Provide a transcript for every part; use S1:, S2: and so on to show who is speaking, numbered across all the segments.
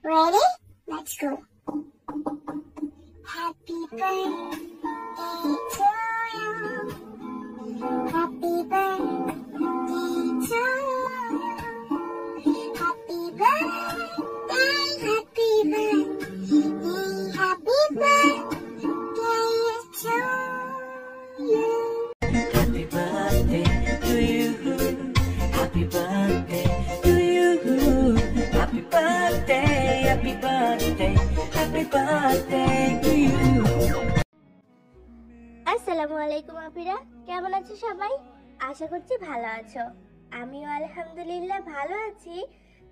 S1: Ready? Let's go. Happy birthday to you. Happy birthday to you. Happy birthday, happy birthday, happy birthday to you.
S2: Happy birthday to you. Happy birthday to you. Happy birthday, happy birthday, happy birthday to you.
S3: আসসালামু আলাইকুম আপিরা, কেমন আছো সবাই? আশা করছি ভালো আছো। আমিও আলহামদুলিল্লাহ ভালো আছি,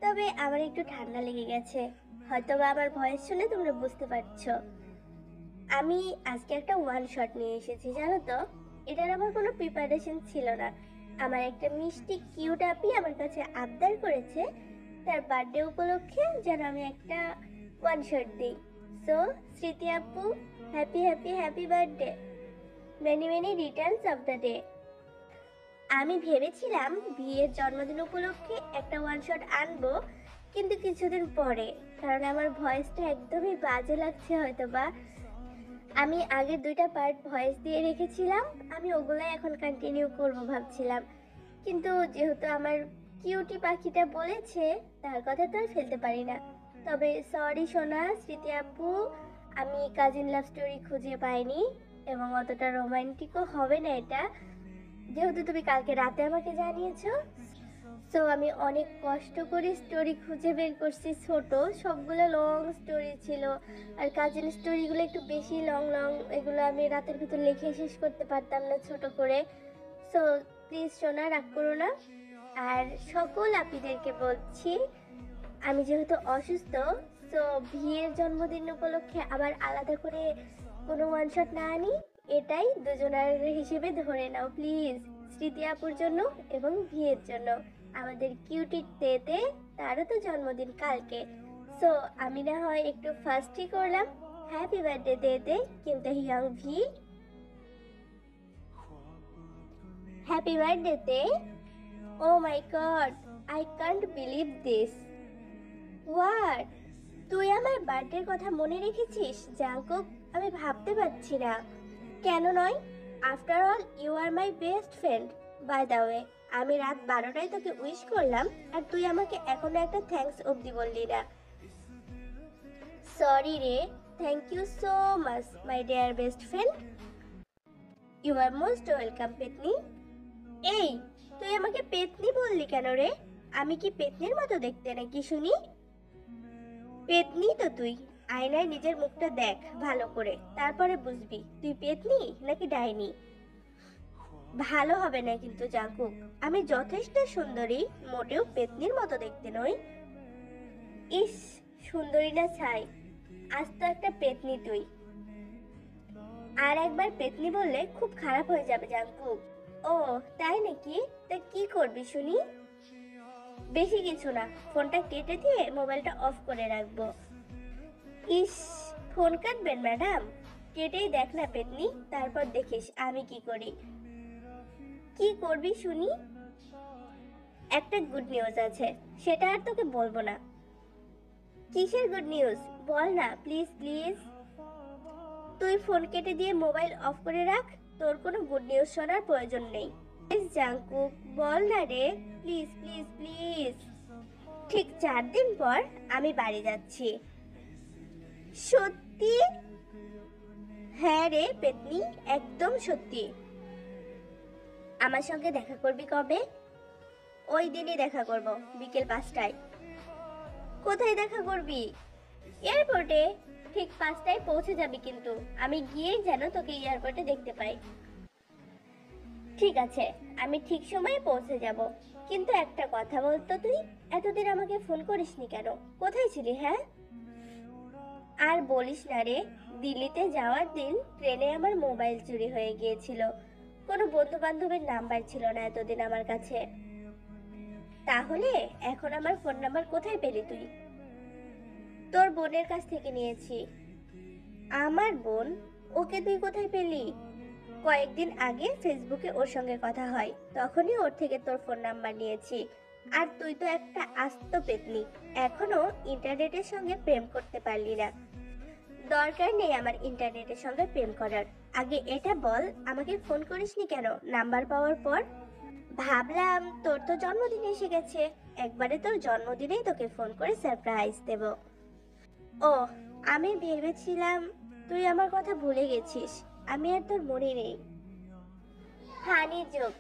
S3: তবে আমার একটু ঠান্ডা লেগে গেছে। হয়তোবা আমার ভয়েস শুনে তোমরা বুঝতে পারছো। আমি আজকে একটা ওয়ান শট নিয়ে এসেছি, জানো তো? এটার আমার কোনো প্রিপারেশন ছিল না। আমার একটা মিষ্টি কিউট আপি আমার কাছে আবদার করেছে তার বার্থডে উপলক্ষে যেন আমি একটা ওয়ান শট দিই। সো স্মৃতি আপু, happy happy happy birthday, many many Returns of the day. আমি ভেবেছিলাম বিয়ের জন্মদিন উপলক্ষে একটা ওয়ান শট আনবো, কিন্তু কিছুদিন পরে, কারণ আমার ভয়েসটা একদমই বাজে লাগছে হয়তোবা। আমি আগের দুইটা পার্ট ভয়েস দিয়ে রেখেছিলাম, আমি ওগুলাই এখন কন্টিনিউ করব ভাবছিলাম, কিন্তু যেহেতু আমার কিউটি পাখিটা বলেছে তার কথা তো আর ফেলতে পারি না। তবে সরি সোনা, স্মৃতি আপু, আমি কাজিন লাভ স্টোরি খুঁজে পাইনি এবং অতটা রোমান্টিকও হবে না এটা, যেহেতু তুমি কালকে রাতে আমাকে জানিয়েছো। সো আমি অনেক কষ্ট করে স্টোরি খুঁজে বের করছি, ছোট সবগুলো লং স্টোরি ছিল, আর কাজিন স্টোরিগুলো একটু বেশি লং লং, এগুলো আমি রাতের ভিতর লিখে শেষ করতে পারতাম না ছোট করে। সো প্লিজ সোনা, রাগ করো না। আর সকল আপিদেরকে বলছি, আমি যেহেতু অসুস্থ, সো বিয়ের জন্মদিন উপলক্ষে আবার আলাদা করে কোনো ওয়ান শট না আনি, এটাই দুজনের হিসেবে ধরে নাও প্লিজ, স্মৃতি আপুর জন্য এবং বিয়ের জন্য। আমাদের কিউটি তেতে, তারও তো জন্মদিন কালকে। সো আমি না হয় একটু ফার্স্টই করলাম হ্যাপি বার্থডে তেতে, কিন্তু ইয়ং ভি হ্যাপি বার্থডে তে। Oh my god, I can't believe this. What? তুই আমার বার্থডের কথা মনে রেখেছিস জাঙ্কুক? আমি ভাবতে পারছি না। কেন নয়? After all you are my best friend. By the way, আমি রাত 12টায় তোকে উইশ করলাম আর তুই আমাকে এখনো একটা থ্যাঙ্কস অবধি বললি না। সরি রে, thank you so much my dear best friend. You are most welcome পেতনি। এই, তুই আমাকে পেতনি বললি কেন রে? আমি কি পেতনির মতো দেখতে নাকি শুনি? পেতনি তো তুই। আয়নায় নিজের মুখটা দেখ ভালো করে, তারপরে বুঝবি তুই পেতনি নাকি ডাইনি। ভালো হবে না কিন্তু জাঙ্কুক, আমি যথেষ্ট সুন্দরী, মোটেও পেতনির মতো দেখতে নই। ইস, সুন্দরী না ছাই, আজ তো একটা পেতনি তুই। আর একবার পেতনি বললে খুব খারাপ হয়ে যাবে জাঙ্কুক। ও তাই নাকি? তা কি করবি শুনি? বেশি কিছু না, ফোনটা কেটে দিয়ে মোবাইলটা অফ করে রাখবো। ইস, ফোন কাটবেন ম্যাডাম? কেটেই দেখ না পেতনি, তারপর দেখিস আমি কি করি। কি করবি শুনি? একটা গুড নিউজ আছে, সেটা আর তোকে বলবো না। কিসের গুড নিউজ? বল না প্লিজ প্লিজ। তুই ফোন কেটে দিয়ে মোবাইল অফ করে রাখ, তোর কোনো গুড নিউজ শোনার প্রয়োজন নেই। প্লিজ জাঙ্কুক, বল না রে, প্লিজ প্লিজ প্লিজ। ঠিক 4 দিন পর আমি বাড়ি যাচ্ছি। সত্যি? হ্যাঁ রে পেতনি, একদম সত্যি। আমার সঙ্গে দেখা করবি কবে? ওই দিনই দেখা করব, বিকেল 5টায়। কোথায় দেখা করবি? এয়ারপোর্টে। ঠিক 5টায় পৌঁছে যাবি কিন্তু, আমি গিয়েই যেন তোকে এয়ারপোর্টে দেখতে পাই। ঠিক আছে, আমি ঠিক সময়ে পৌঁছে যাব। কিন্তু একটা কথা বলতো, তুই এতদিন আমাকে ফোন করিসনি কেন? কোথায় ছিলি? হ্যাঁ, আর বলিস না রে, দিল্লিতে যাওয়ার দিন ট্রেনে আমার মোবাইল চুরি হয়ে গিয়েছিল। কোনো বন্ধু বান্ধবের নাম্বার ছিল না এতদিন আমার কাছে। তাহলে এখন আমার ফোন নাম্বার কোথায় পেলি তুই? তোর বোনের কাছ থেকে নিয়েছি। আমার বোন? ওকে তুই কোথায় পেলি? কয়েকদিন আগে ফেসবুকে ওর সঙ্গে কথা হয়, তখনই ওর থেকে তোর ফোন নাম্বার নিয়েছি। আর তুই তো একটা আস্ত পেতনি, এখনো ইন্টারনেটের সঙ্গে প্রেম করতে পারলি না। দরকার নেই আমার ইন্টারনেটের সঙ্গে প্রেম করার। আগে এটা বল, আমাকে ফোন করিসনি কেন নাম্বার পাওয়ার পর? ভাবলাম তোর তো জন্মদিন এসে গেছে, একবারে তোর জন্মদিনেই তোকে ফোন করে সারপ্রাইজ দেব। ও, আমি ভেবেছিলাম তুই আমার কথা ভুলে গেছিস। আমি আর তোর মনে নেই। হানি যোগ,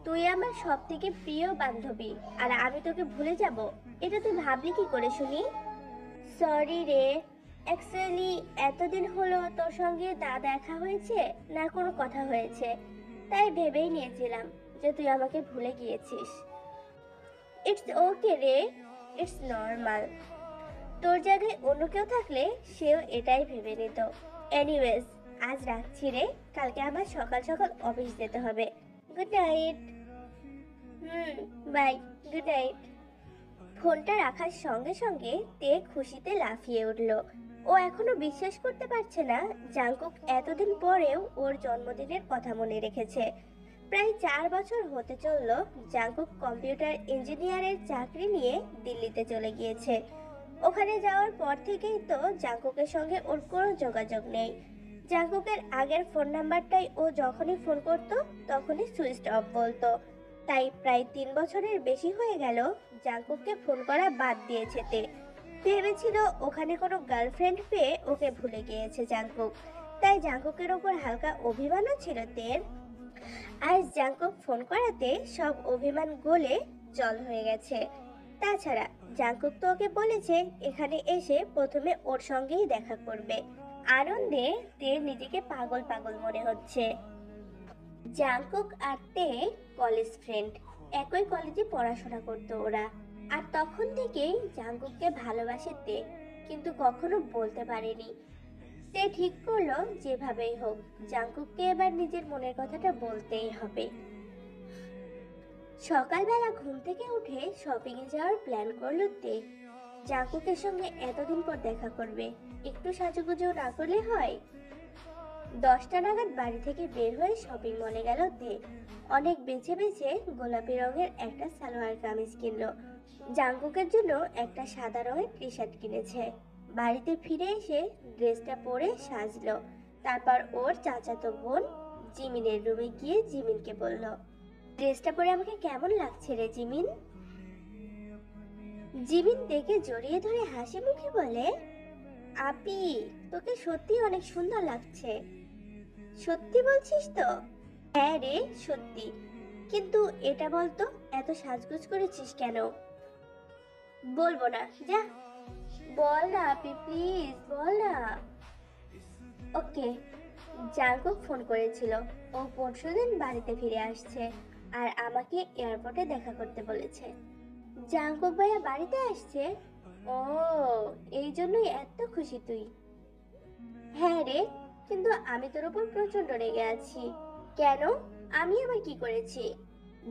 S3: তুই আমার সব থেকে প্রিয় বান্ধবী, আর আমি তোকে ভুলে যাব? এটা তুই ভাবলি কি করে শুনি? সরি রে, অ্যাকচুয়ালি এতদিন হলো তোর সঙ্গে দেখা হয়েছে না কোনো কথা হয়েছে, তাই ভেবেই নিয়েছিলাম যে তুই আমাকে ভুলে গিয়েছিস। ইটস ওকে রে, ইটস নর্মাল। তোর জায়গায় অন্য কেউ থাকলে সেও এটাই ভেবে নিত। এনিওয়েজ, আজ রাখছি রে, কালকে আমার সকাল সকাল অফিস যেতে হবে। Good night. Bye, good night. ফোনটা রাখার সঙ্গে সঙ্গে তে খুশিতে লাফিয়ে উঠল। ও এখনো বিশ্বাস করতে পারছে না জাংকুক এতদিন পরেও ওর জন্মদিনের কথা মনে রেখেছে। প্রায় 4 বছর হতে চলল জাংকুক কম্পিউটার ইঞ্জিনিয়ারের চাকরি নিয়ে দিল্লিতে চলে গিয়েছে। ওখানে যাওয়ার পর থেকেই তো জাংকুকের সঙ্গে ওর কোনো যোগাযোগ নেই। জাংকুকের আগের ফোন নাম্বারটাই ও যখনই ফোন করত তখনই সুইচ অফ বলতো। তাই প্রায় 3 বছরের বেশি হয়ে গেল জাংকুককে ফোন করা বাদ দিয়েছে তে। ভেবেছিল ওখানে কোনো গার্লফ্রেন্ড পেয়ে ওকে ভুলে গিয়েছে জাংকুক, তাই জাংকুকের ওপর হালকা অভিমানও ছিল তের। আজ জাংকুক ফোন করাতে সব অভিমান গলে জল হয়ে গেছে। তাছাড়া জাংকুক তো ওকে বলেছে এখানে এসে প্রথমে ওর সঙ্গেই দেখা করবে। আনন্দে তের নিজেকে পাগল পাগল মনে হচ্ছে। জাংকুক আর তে কলেজ ফ্রেন্ড, একই কলেজে পড়াশোনা করতো ওরা। আর তখন থেকেই জাংকুককে ভালোবাসে তে, কিন্তু কখনো বলতে পারেনি। তে ঠিক করলো যেভাবেই হোক জাংকুককে এবার নিজের মনের কথাটা বলতেই হবে। সকালবেলা ঘুম থেকে উঠে শপিং এ যাওয়ার প্ল্যান করলো তে। জাংকুকের সঙ্গে এতদিন পর দেখা করবে, একটু সাজুগুজু না করলে হয়? 10টা নাগাদ বাড়ি থেকে বের হয়ে শপিং মলে গেল তে। অনেক বেছে বেছে গোলাপি রঙের একটা সালোয়ার কামিজ কিনলো। জাংকুকের জন্য একটা সাদা রঙের টি শার্ট কিনেছে। বাড়িতে ফিরে এসে ড্রেসটা পরে সাজলো। তারপর ওর চাচাতো বোন জিমিনের রুমে গিয়ে জিমিনকে বলল, ড্রেসটা পরে আমাকে কেমন লাগছে রে জিমিন? জিমিন দেখে জড়িয়ে ধরে হাসি মুখে বলে, আপি, তোকে সত্যি অনেক সুন্দর লাগছে। সত্যি বলছিস তো? হ্যাঁ রে, সত্যি। কিন্তু এটা বলতো এত সাজগোজ করেছিস কেন? বলবো না, যা। বল না আপি, প্লিজ বল না। ওকে। জাংকুক ফোন করেছিল, ও পরশুদিন বাড়িতে ফিরে আসছে আর আমাকে এয়ারপোর্টে দেখা করতে বলেছে। জাংকুক ভাইয়া বাড়িতে আসছে? ও, এই জন্যই এত খুশি তুই? হ্যাঁ রে, কিন্তু আমি তোর উপর প্রচন্ড রেগে আছি। কেন? আমি আবার কি করেছি?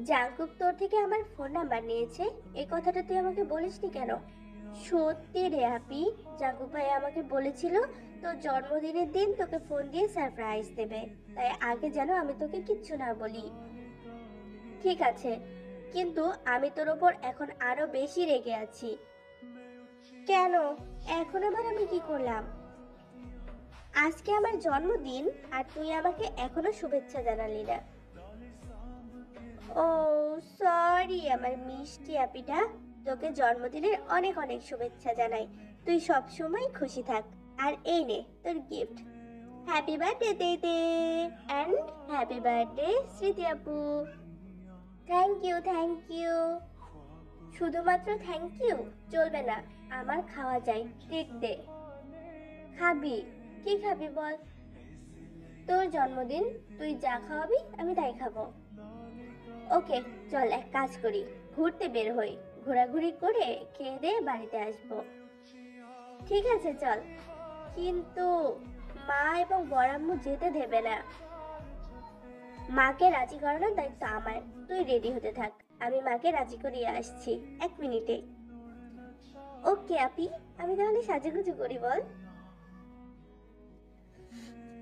S3: জাংকুক তোর থেকে আমার ফোন নাম্বার নিয়েছে, এই কথাটা তুই আমাকে বলিসনি কেন? সত্যি রে আপি, জাংকুক ভাই আমাকে বলেছিল তোর জন্মদিনের দিন তোকে ফোন দিয়ে সারপ্রাইজ দেবে, তাই আগে যেন আমি তোকে কিচ্ছু না বলি। ঠিক আছে, কিন্তু আমি তোর ওপর এখন আরো বেশি রেগে আছি। কেন? এখন আবার আমি কি করলাম? আজকে আমার জন্মদিন আর তুই আমাকে এখনো শুভেচ্ছা জানালি না। ও সরি আমার মিষ্টি আপিটা, তোকে জন্মদিনের অনেক অনেক শুভেচ্ছা জানাই। তুই সব সময় খুশি থাক। আর এই নে তোর gift. Happy birthday Taetae, and happy birthday Smriti আপু। Thank you, thank you. শুধুমাত্র থ্যাংক ইউ চলবে না, আমার খাওয়া চাই, ট্রিট দে। খাবি? কি খাবি বল? তোর জন্মদিন, তুই যা খাওয়াবি আমি তাই খাবো। ওকে, চল এক কাজ করি, ঘুরতে বের হই, ঘোরাঘুরি করে খেয়ে দিয়ে বাড়িতে আসবো। ঠিক আছে চল, কিন্তু মা এবং বড়াম্মু যেতে দেবে না। মাকে রাজি করানোর দায়িত্ব আমার, তুই রেডি হতে থাক, আমি মাকে রাজি করিয়ে আসছি 1 মিনিটে। ওকে আপি, আমি তাহলে সাজুগুজু করি বল।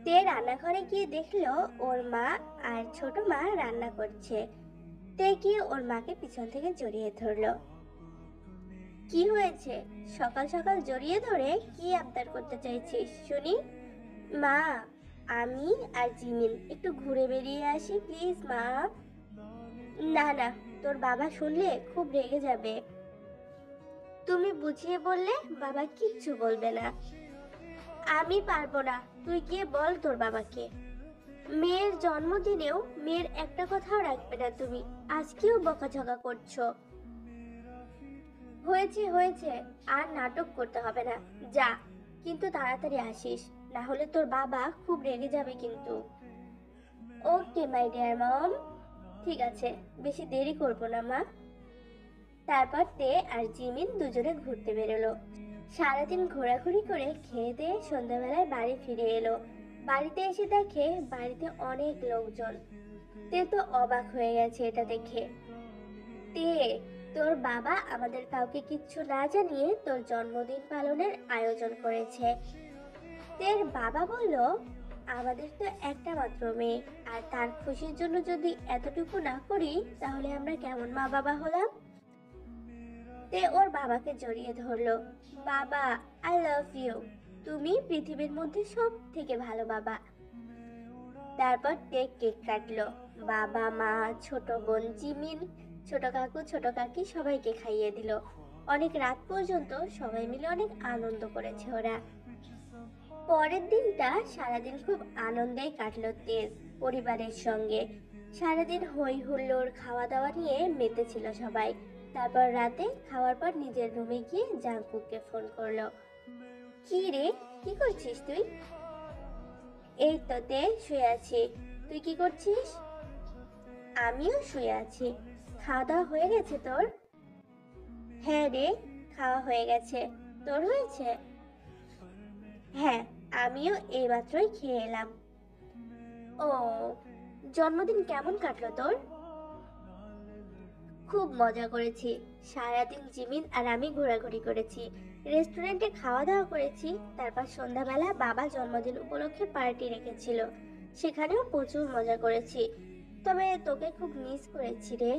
S3: তে রান্নাঘরে গিয়ে দেখলো ওর মা আর ছোট মা রান্না করছে। তে গিয়ে ওর মাকে পিছন থেকে জড়িয়ে ধরলো। কি হয়েছে? সকাল সকাল জড়িয়ে ধরে কি আবদার করতে চাইছিস শুনি? মা, আমি আর জিমিন একটু ঘুরে বেরিয়ে আসি প্লিজ মা। না না, তোর বাবা শুনলে খুব রেগে যাবে। তুমি বুঝিয়ে বললে বাবা কিচ্ছু বলবে না। আমি পারবো না, তুই গিয়ে বল তোর বাবাকে। মেয়ের জন্মদিনেও মেয়ের একটা কথাও রাখবে না তুমি, আজকেও বকাঝকা করছো। হয়েছে হয়েছে, আর নাটক করতে হবে না, যা, কিন্তু তাড়াতাড়ি আসিস, না হলে তোর বাবা খুব রেগে যাবে কিন্তু। ওকে মাই ডিয়ার মম, ঠিক আছে, বেশি দেরি করবো না মা। তারপর তে আর জিমিন দুজনে ঘুরতে বেরোলো। সারাদিন ঘোরাঘুরি করে খেয়ে দিয়ে সন্ধ্যাবেলায় বাড়ি ফিরে এলো। বাড়িতে এসে দেখে বাড়িতে অনেক লোকজন। তে তো অবাক হয়ে গেছে এটা দেখে। তে, তোর বাবা আমাদের কাউকে কিচ্ছু না জানিয়ে তোর জন্মদিন পালনের আয়োজন করেছে। তের বাবা বলল, আমাদের তো একটা মাত্র মেয়ে, আর তার খুশির জন্য যদি এতটুকু না করি তাহলে আমরা কেমন মা বাবা হলাম। তে ওর বাবাকে জড়িয়ে ধরলো। বাবা, আই লাভ ইউ, তুমি পৃথিবীর মধ্যে সব থেকে ভালো বাবা। তারপর তে কেক কাটলো। বাবা, মা, ছোট বোন জিমিন, ছোট কাকু, ছোট কাকি সবাইকে খাইয়ে দিল। অনেক রাত পর্যন্ত সবাই মিলে অনেক আনন্দ করেছে ওরা। পরের দিনটা সারাদিন খুব আনন্দেই কাটলো তেজ পরিবারের সঙ্গে। সারাদিন হই হুল্লোড় খাওয়া দাওয়া নিয়ে মেতেছিল সবাই। তারপর রাতে খাওয়ার পর নিজের রুমে গিয়ে জাংকুককে ফোন করলো। কি রে, কি করছিস তুই? এই তো তে শুয়ে আছি, তুই কি করছিস? আমিও শুয়ে আছি। খাওয়া দাওয়া হয়ে গেছে তোর? হ্যাঁ রে, খাওয়া হয়ে গেছে, তোর হয়েছে? হ্যাঁ, আমিও এইমাত্রই খেয়ে এলাম। ও, জন্মদিন কেমন কাটলো তোর? খুব মজা করেছি। সারাদিন জিমিন আর আমি ঘোরাঘুরি করেছি, রেস্টুরেন্টে খাওয়া দাওয়া করেছি। তারপর সন্ধ্যাবেলা বাবা জন্মদিন উপলক্ষে পার্টি রেখেছিল, সেখানেও প্রচুর মজা করেছি। তবে তোকে খুব মিস করেছি রে।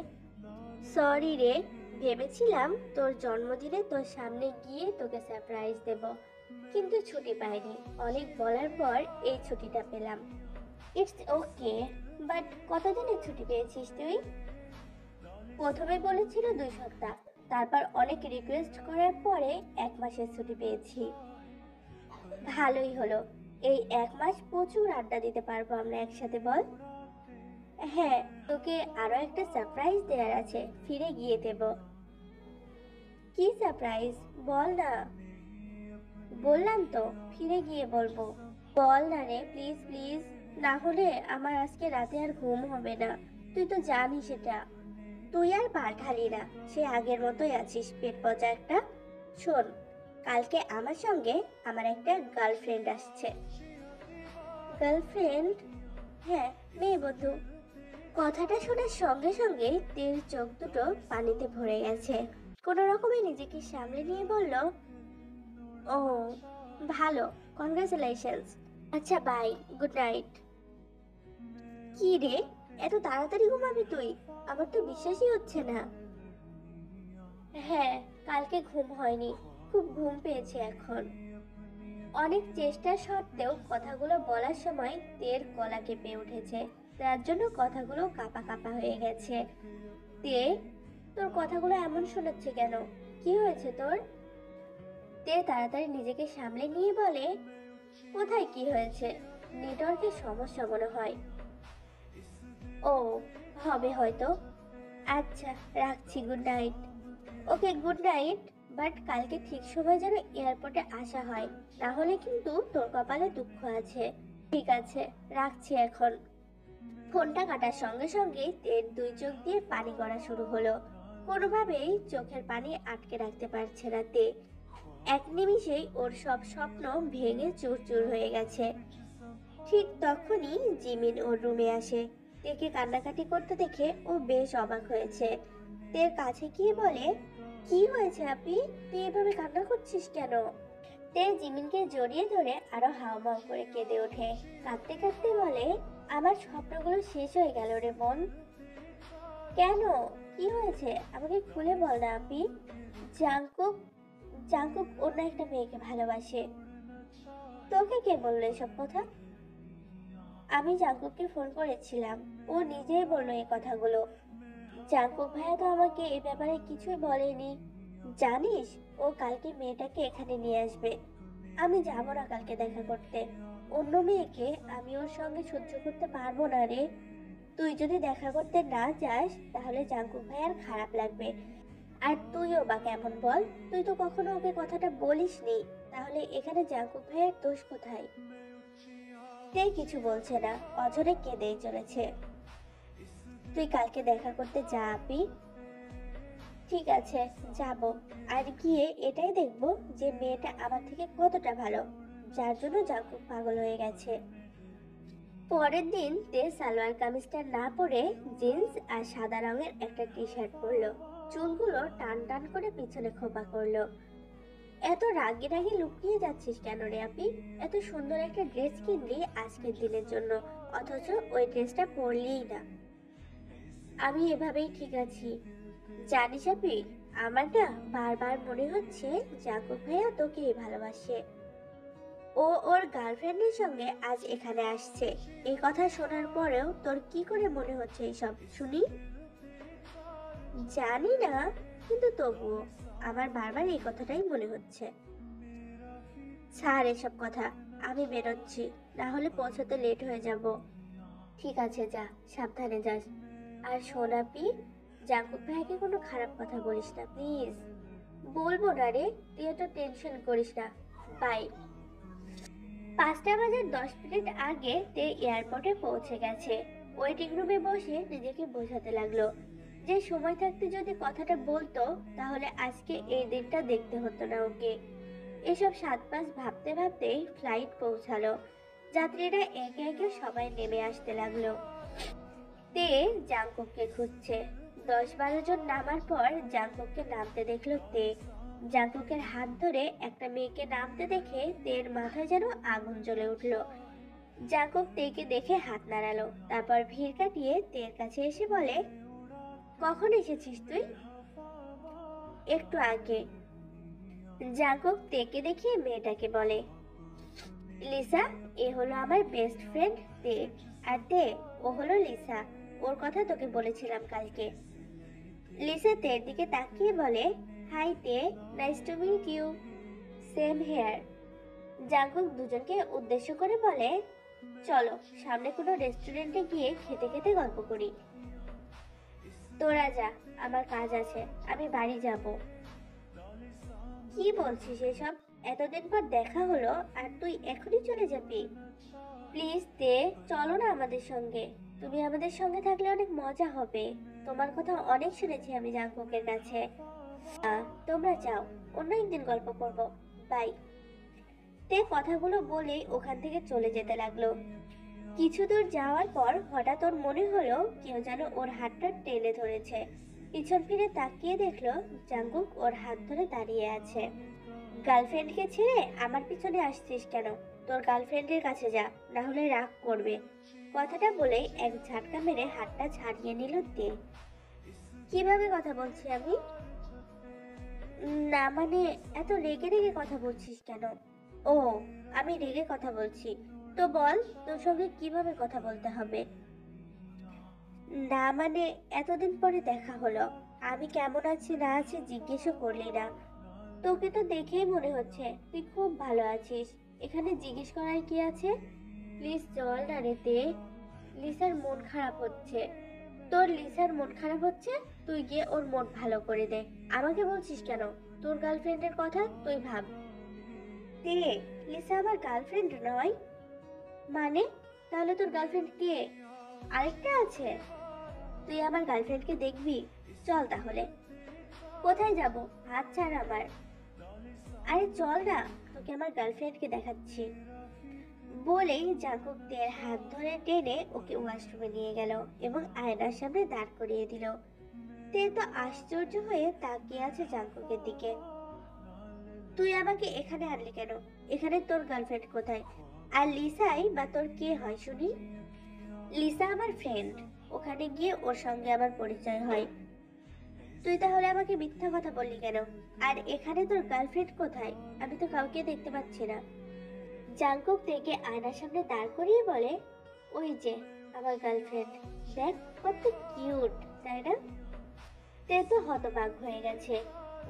S3: সরি রে, ভেবেছিলাম তোর জন্মদিনে তোর সামনে গিয়ে তোকে সারপ্রাইজ দেব, কিন্তু ছুটি পাইনি। অনেক বলার পর এই ছুটিটা পেলাম। ইটস ওকে, বাট কতদিনের ছুটি পেয়েছিস তুই? প্রথমে বলেছিল 2 সপ্তাহ, তারপর অনেক রিকোয়েস্ট করার পরে 1 মাসের ছুটি পেয়েছি। ভালোই হলো, এই 1 মাস প্রচুর আড্ডা দিতে পারবো আমরা একসাথে, বল? হ্যাঁ, তোকে আরো একটা সারপ্রাইজ দেওয়ার আছে, ফিরে গিয়ে দেব। কি সারপ্রাইজ বল না। বললাম তো, ফিরে গিয়ে বলবো। বল না রে, প্লিজ প্লিজ, না হলে আমার আজকে রাতে আর ঘুম হবে না। তুই তো জানিস এটা। তুই আর পাঠালি না, সে আগের মতোই আছিস, পেট পচা একটা। শোন, কালকে আমার সঙ্গে আমার একটা গার্লফ্রেন্ড আসছে। গার্লফ্রেন্ড? হ্যাঁ, মেয়ে বন্ধু। কথাটা শোনার সঙ্গে সঙ্গে তের চোখ দুটো পানিতে ভরে গেছে। কোনো রকমে নিজেকে সামলে নিয়ে বলল, ও ভালো, কনগ্রাচুলেশনস। আচ্ছা বাই, গুড নাইট। কি রে, এত তাড়াতাড়ি ঘুমাবি তুই? আমার তো বিশ্বাসই হচ্ছে না। হ্যাঁ, কালকে ঘুম হয়নি, খুব ঘুম পেয়েছে এখন। অনেক চেষ্টা সত্ত্বেও কথাগুলো বলার সময় তের গলা কেঁপে উঠেছে, তার জন্য কথাগুলো কাঁপা কাঁপা হয়ে গেছে। তে, তোর কথাগুলো এমন শোনাচ্ছে কেন? কি হয়েছে তোর? তে তাড়াতাড়ি নিজেকে সামলে নিয়ে বলে, কোথায় কি হয়েছে, নেটওয়ার্কের সমস্যা মনে হয়। ও, হবে হয়তো। আচ্ছা, রাখছি, good night. Okay, good night, but কালকে ঠিক সময় যেন এয়ারপোর্টে আসা হয়, না হলে কিন্তু তোর কপালে দুঃখ আছে। ঠিক আছে, রাখছি এখন। ফোনটা কাটার সঙ্গে সঙ্গে তের 2 চোখ দিয়ে পানি গড়া শুরু হলো। কোনোভাবেই চোখের পানি আটকে রাখতে পারছে না তে। এক নিমিষেই ওর সব স্বপ্ন ভেঙে চুরচুর হয়ে গেছে। ঠিক তখনই জিমিন ওর রুমে আসে। তেকে কান্নাকাটি করতে দেখে ও বেশ অবাক হয়েছে। তের কাছে গিয়ে বলে, কি হয়েছে আপি, তুই এভাবে কান্না করছিস কেন? তে জিমিনকে জড়িয়ে ধরে আরো হাউমাউ করে কেঁদে ওঠে। কাঁদতে কাঁদতে বলে, আমার স্বপ্নগুলো শেষ হয়ে গেল রে বোন। কেন, কি হয়েছে আমাকে খুলে বল না আপি। জাঙ্কুক জাঙ্কুক অন্য একটা মেয়েকে ভালোবাসে। তোকে কে বললো এসব কথা? আমি জাঙ্কুককে ফোন করেছিলাম, ও নিজেই বললো এই কথাগুলো। জাঙ্কুক ভাইয়া তো আমাকে এ ব্যাপারে কিছুই বলেনি। জানিস, ও কালকে মেয়েটাকে এখানে নিয়ে আসবে। আমি যাব না কালকে দেখা করতে। অন্য মেয়েকে আমি ওর সঙ্গে সহ্য করতে পারবো না রে। তুই যদি দেখা করতে না যাস তাহলে জাঙ্কুক ভাইয়ার খারাপ লাগবে। আর তুইও বা কেমন বল, তুই তো কখনো ওকে কথাটা বলিসনি। তাহলে এখানে জাঙ্কুক ভাইয়ের দোষ কোথায়? কে কিছু বলছে না, অঝরে কেঁদেই চলেছে। তুই কালকে দেখা করতে যা আপি। ঠিক আছে, যাব। আর গিয়ে এটাই দেখবো যে মেয়েটা আমার থেকে কতটা ভালো, যার জন্য জাঙ্কুক পাগল হয়ে গেছে। পরের দিন তে সালোয়ার কামিজটা না পরে জিন্স আর সাদা রঙের একটা টি শার্ট পরলো। চুলগুলো টান টান করে পিছনে খোপা করলো। এত রাগি রাগি লুকিয়ে যাচ্ছিস কেন রে আপি? এত সুন্দর একটা ড্রেস কিনলি আজকের দিনের জন্য, অথচ ওই ড্রেসটা পরলিই না। আমি এভাবেই ঠিক আছি। জানিস আপি, আমার না বারবার মনে হচ্ছে জাঙ্কুক ভাইয়া তোকেই ভালোবাসে। ও ওর গার্লফ্রেন্ডের সঙ্গে আজ এখানে আসছে। এই কথা শোনার পরেও তোর কি করে মনে হচ্ছে এইসব শুনি? জানি না, কিন্তু তবুও আমার বারবার এই কথাটাই মনে হচ্ছে। ছাড় এসব কথা, আমি বেরোচ্ছি, না হলে পৌঁছতে লেট হয়ে যাব। ঠিক আছে, যা, সাবধানে যাস। আর শোন আপি, জাঙ্কুক ভাইকে কোনো খারাপ কথা বলিস না প্লিজ। বলবো না রে, তুই এত টেনশন করিস না। বাই। 5:10 আগে তে এয়ারপোর্টে পৌঁছে গেছে। ওয়েটিং রুমে বসে নিজেকে বোঝাতে লাগলো যে সময় থাকতে যদি কথাটা বলতো তাহলে আজকে এই দিনটা দেখতে হতো না ওকে। এসব 7-5 ভাবতে ভাবতেই ফ্লাইট পৌঁছালো। যাত্রীরা একে একে সবাই নেমে আসতে লাগলো। তে জাঙ্কুককে খুঁজছে। 10-12 জন নামার পর জাঙ্কুককে নামতে দেখলো তে। জাঙ্কুকের হাত ধরে একটা মেয়েকে নামতে দেখে তের মাথায় যেন আগুন জ্বলে উঠলো। জাঙ্কুক তেকে দেখে হাত নাড়ালো, তারপর ভিড় কাটিয়ে তের কাছে এসে বলে, কখন এসেছিস তুই? একটু আগে। জাঙ্কুক তেকে দেখে মেয়েটাকে বলে, লিসা, এ হলো আমার বেস্ট ফ্রেন্ড তে। আর তে, ও হলো লিসা, ওর কথা তোকে বলেছিলাম কালকে। লিসা তের দিকে তাকিয়ে বলে, hi Tae, nice to meet you. Same here. Jungkook দুজনকে উদ্দেশ্য করে বলে, চলো সামনে কোনো রেস্টুরেন্টে গিয়ে খেতে খেতে গল্প করি। তোরা যা, আমার কাজ আছে, আমি বাড়ি যাব। কি বলছিস এসব? এতদিন পর দেখা হলো আর তুই এখনই চলে যাবি? প্লিজ তে, চলো না আমাদের সঙ্গে। তুমি আমাদের সঙ্গে থাকলে অনেক মজা হবে। তোমার কথা অনেক শুনেছি আমি জাঙ্কুকের কাছে। তোমরা যাও, অন্য একদিন গল্প করব। বাই। তে কথাগুলো বলেই ওখান থেকে চলে যেতে লাগলো। কিছু দূর যাওয়ার পর হঠাৎ ওর মনে হলো কেউ যেন ওর হাতটা টেনে ধরেছে। পিছন ফিরে তাকিয়ে দেখলো জাঙ্কুক ওর হাত ধরে দাঁড়িয়ে আছে। গার্লফ্রেন্ডকে ছেড়ে আমার পিছনে আসছিস কেন? তোর গার্লফ্রেন্ডের কাছে যা, না হলে রাগ করবে। কথাটা বলে এক ঝাটকা মেরে হাতটা ছাড়িয়ে নিল তে। কিভাবে কথা বলছি আমি? না মানে, এত রেগে রেগে কথা বলছিস কেন? ও, আমি রেগে কথা বলছি? তো বল, তোর সঙ্গে কিভাবে কথা বলতে হবে? না মানে, এতদিন পরে দেখা হলো, আমি কেমন আছি না আছি জিজ্ঞেসও করলি না। তোকে তো দেখেই মনে হচ্ছে তুই খুব ভালো আছিস, এখানে জিজ্ঞেস করার কি আছে? প্লিজ চল না রে তে। লিসার মন খারাপ হচ্ছে। তোর লিসার মন খারাপ হচ্ছে, তুই গিয়ে ওর মন ভালো করে দে। আমাকে বলছিস কেন? তোর গার্লফ্রেন্ডের কথা তুই ভাব। তে, লিসা আমার গার্লফ্রেন্ড নয়। মানে? তাহলে তোর গার্লফ্রেন্ড কে? আরেকটা আছে? তুই আমার গার্লফ্রেন্ডকে দেখবি? চল তাহলে। কোথায় যাব? হাত ছাড় আমার। আরে চল না, তোকে আমার গার্লফ্রেন্ডকে দেখাচ্ছি। বলেই জাঙ্কুক তের হাত ধরে টেনে ওকে ওয়াশরুমে নিয়ে গেল এবং আয়নার সামনে দাঁড় করিয়ে দিল। তে তো আশ্চর্য হয়ে তাকিয়ে আছে জাঙ্কুকের দিকে। তুই আমাকে এখানে আনলি কেন? এখানে তোর গার্লফ্রেন্ড কোথায়? আর লিসাই বা তোর কে হয় শুনি? লিসা আমার ফ্রেন্ড, ও ওখানে গিয়ে ওর সঙ্গে আমার পরিচয় হয়। তুই তাহলে আমাকে মিথ্যা কথা বললি কেন? আর এখানে তোর গার্লফ্রেন্ড কোথায়? আমি তো কাউকে দেখতে পাচ্ছি না। জাংকুক থেকে আয়নার সামনে দাঁড় করিয়ে বলে, ওই যে আমার গার্লফ্রেন্ড, দেখ কত কিউট, তাই না? তে তো হতবাক হয়ে গেছে।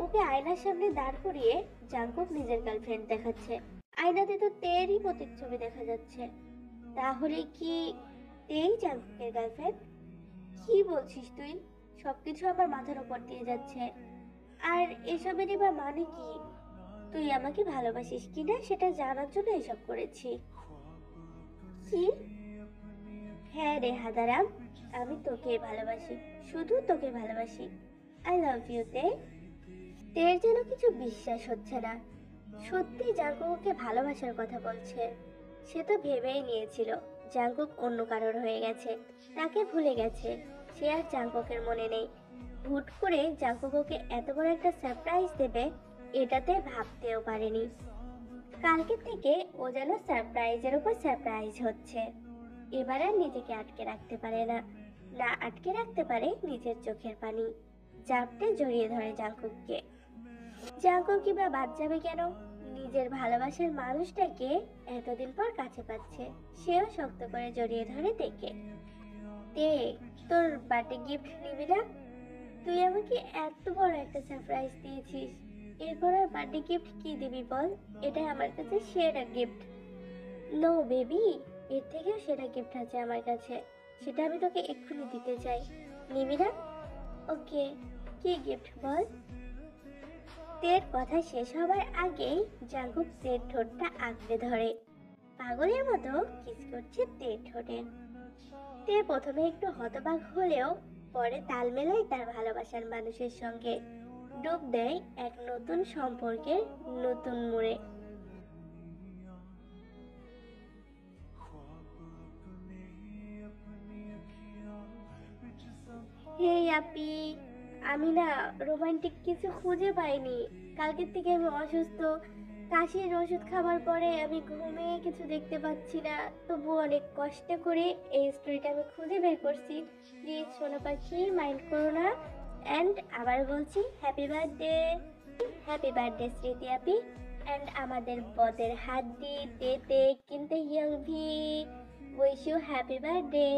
S3: ওকে আয়নার সামনে দাঁড় করিয়ে জাংকুক নিজের গার্লফ্রেন্ড দেখাচ্ছে। আয়নাতে তো তেরই প্রতিচ্ছবি দেখা যাচ্ছে। তাহলে কি তেই জাংকুকের গার্লফ্রেন্ড? কি বলছিস তুই? সবকিছু আমার মাথার উপর দিয়ে যাচ্ছে। আর এসবেরই বা মানে কি? তুই আমাকে ভালোবাসিস কিনা সেটা জানার জন্য এসব করেছি। কি? হ্যাঁ রে হাদারাম, আমি তোকে ভালোবাসি, শুধু তোকে ভালোবাসি। আই লাভ ইউ তে। তের যেন কিছু বিশ্বাস হচ্ছে না। সত্যি জাঙ্কুককে ভালোবাসার কথা বলছে। সে তো ভেবেই নিয়েছিল জাঙ্কুক অন্য কারোর হয়ে গেছে, তাকে ভুলে গেছে। সে আর জাঙ্কুকের মনে নেই। হুট করে জাঙ্কুককে এত বড় একটা সারপ্রাইজ দেবে এটাতে ভাবতেও পারেনি। কালকে থেকে ও যেন সারপ্রাইজের উপর সারপ্রাইজ হচ্ছে। এবার আর নিজেকে আটকে রাখতে পারে না, না আটকে রাখতে পারে নিজের চোখের পানি। জাপটে জড়িয়ে ধরে জাঙ্কুককে। জাঙ্কুক কিবা বাদ যাবে কেন? নিজের ভালোবাসার মানুষটাকে এতদিন পর কাছে পাচ্ছে, সেও শক্ত করে জড়িয়ে ধরে দেখে। তে, তোর বার্থডে গিফট নিবি না? তুই আমাকে এত বড় একটা সারপ্রাইজ দিয়েছিস, এরপর আর বার্থডে গিফট কি দিবি বল? এটাই আমার কাছে সেরা গিফট। নো বেবি, এর থেকেও সেরা গিফট আছে আমার কাছে, সেটা আমি তোকে এক্ষুনি দিতে চাই। নিবি না? ওকে, কি গিফট বল? তের কথা শেষ হবার আগেই জাঙ্কুক তের ঠোঁটটা আঁকড়ে ধরে, পাগলের মতো কিস করছে তের ঠোঁটে। তে প্রথমে একটু হতবাক হলেও পরে তাল মেলায় তার ভালোবাসার মানুষের সঙ্গে, ডুব দেয় এক নতুন সম্পর্কের নতুন মোড়ে। হে আপি, আমি না রোমান্টিক কিছু খুঁজে পাইনি। কালকের থেকে আমি অসুস্থ, কাশির ওষুধ খাবার পরে আমি ঘুমিয়ে কিছু দেখতে পাচ্ছি না। তবু অনেক কষ্ট করে এই স্টোরিটা আমি খুঁজে বের করছি। প্লিজ সোনা পাখি মাইন্ড করো না। অ্যান্ড আবার বলছি হ্যাপি বার্থডে। হ্যাপি বার্থডে স্মৃতি আপি। অ্যান্ড আমাদের বদের হাত দি তেতে কিনতে ইয়ং V, wish you happy birthday.